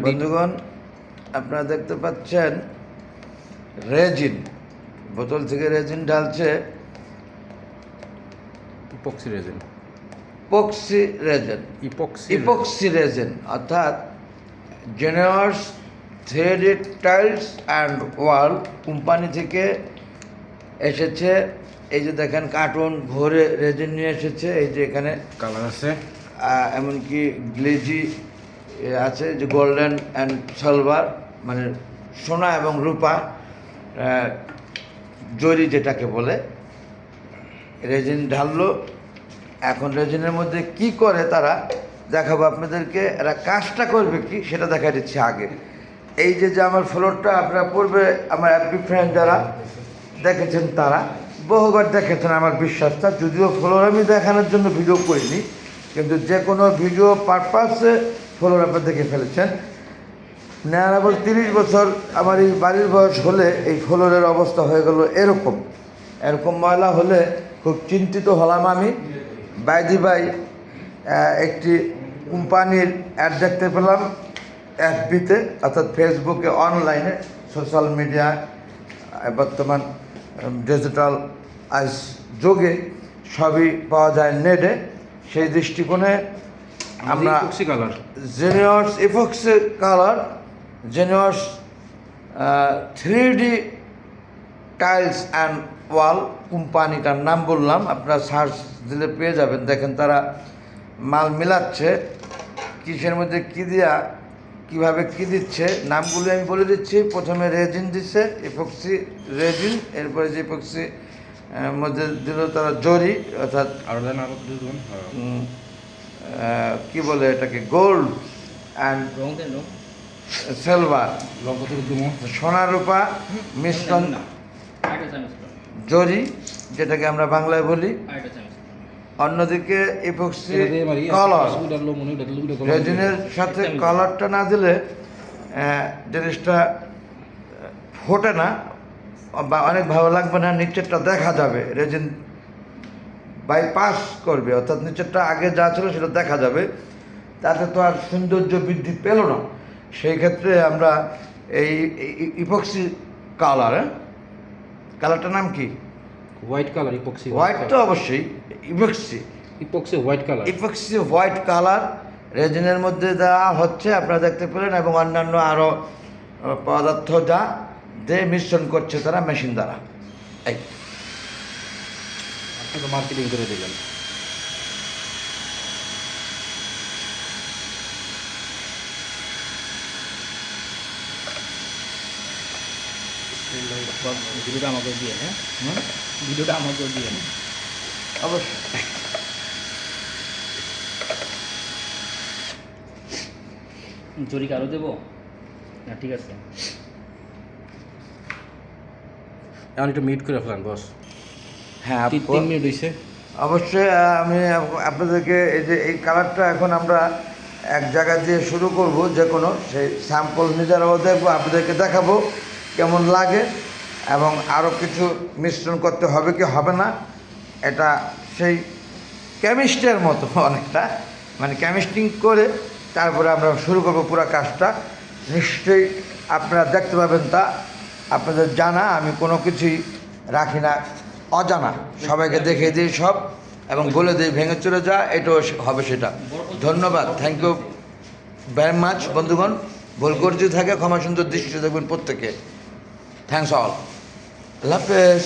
বন্ধুগণ, আপনারা দেখতে পাচ্ছেন রেজিন, বোতল থেকে রেজিন ঢালছে। ইপক্সি রেজিন, ইপক্সি রেজিন অর্থাৎ জেনেওয়াস thread tiles and wall company থেকে এসেছে। এই যে দেখেন কার্টুন ভরে রেজিন নিয়ে এসেছে। এই যে এখানে কালার আছে, এমনকি গ্লেজি আছে, যে গোল্ডেন অ্যান্ড সিলভার, মানে সোনা এবং রূপা, জরি যেটাকে বলে। রেজিন ঢাললো। এখন রেজিনের মধ্যে কি করে তারা দেখাবো আপনাদেরকে। এরা কাজটা করবে কি সেটা দেখা দিচ্ছে আগে। এই যে আমার ফ্লোরটা আপনারা পূর্বে আমার অ্যাপি ফ্রেন্ড যারা দেখেছেন তারা বহুবার দেখেছেন আমার বিশ্বাসটা, যদিও ফ্লোর আমি দেখানোর জন্য ভিডিও করিনি, কিন্তু যে কোনো ভিডিও পারপাসে ফ্লোর আপনারা দেখে ফেলেছেন। নেয়ার 30 বছর আমার এই বাড়ির বয়স হলে এই ফ্লোরের অবস্থা হয়ে গেল এরকম ময়লা হলে খুব চিন্তিত হলাম আমি। বাই একটি কোম্পানির অ্যাড দেখতে পেলাম এফবিতে, অর্থাৎ ফেসবুকে, অনলাইনে, সোশ্যাল মিডিয়া, বর্তমান ডিজিটাল আজ যুগে সবই পাওয়া যায় নেটে। সেই দৃষ্টিকোণে আমরা জেনেওয়াস ইপক্সি কালার, জেনেওয়াস 3D টাইলস অ্যান্ড ওয়াল কোম্পানিটার নাম বললাম, আপনারা সার্চ দিলে পেয়ে যাবেন। দেখেন তারা মাল মিলাচ্ছে, কিসের মধ্যে কী দিয়া কীভাবে কী দিচ্ছে নামগুলি আমি বলে দিচ্ছি। প্রথমে রেজিন দিচ্ছে, ইপক্সি রেজিন, এরপরে যে ইপক্সি মধ্যে দিল তারা জরি, অর্থাৎ কি বলে এটাকে, গোল্ড অ্যান্ড সিলভার, সোনা রূপা মিশ্রণ, জরি যেটাকে আমরা বাংলায় বলি। অন্যদিকে ইপক্সি কালার, রেজিনের সাথে কালারটা না দিলে জিনিসটা ফোটে না বা অনেক ভালো লাগবে না, নিচেরটা দেখা যাবে। রেজিন বাইপাস করবে, অর্থাৎ নিচেরটা আগে যা ছিল সেটা দেখা যাবে, তাতে তো আর সৌন্দর্য বৃদ্ধি পেল না। সেই ক্ষেত্রে আমরা এই ইপক্সি কালার, কালারটার নাম কি? হোয়াইট কালার, ইপক্সি হোয়াইট তো অবশ্যই, epoxy white colour, epoxy white colour রেজিনের মধ্যে দেওয়া হচ্ছে, আপনারা দেখতে পেলেন, এবং অন্যান্য আরও পদার্থ যা দিয়ে মিশ্রণ করছে তারা মেশিন দ্বারা। এই মার্কেটিং করে দিলেন। ভিডিওটা আমাকে দিয়ে, হ্যাঁ, ভিডিওটা আমাকে দিয়ে অবশ্যই। জরি কারো দেবো না? ঠিক আছে, এখন একটু মিট করে ফেলান বস। হ্যাঁ, 3 মিনিট হয়েছে। অবশ্যই আমি আপনাদেরকে এই কালারটা এখন আমরা এক জায়গা দিয়ে শুরু করব, যে কোনো সেই স্যাম্পল নিজেরাও দেখবো, আপনাদেরকে দেখাবো কেমন লাগে, এবং আরও কিছু মিশ্রণ করতে হবে কি হবে না। এটা সেই কেমিস্ট্রির মতো অনেকটা, মানে কেমিস্ট্রিং করে তারপরে আমরা শুরু করব পুরো কাজটা। নিশ্চয়ই আপনারা দেখতে পাবেন, তা আপনাদের জানা, আমি কোনো কিছুই রাখি না অজানা, সবাইকে দেখিয়ে দিই সব, এবং বলে দিই ভেঙে চলে যা, এটাও হবে সেটা। ধন্যবাদ, থ্যাংক ইউ ভেরি মাচ বন্ধুগণ। ভুল করতে থাকে ক্ষমা সুন্দর দৃষ্টি দেখবেন প্রত্যেকে। থ্যাংকস অল, আল্লাহ হাফেজ।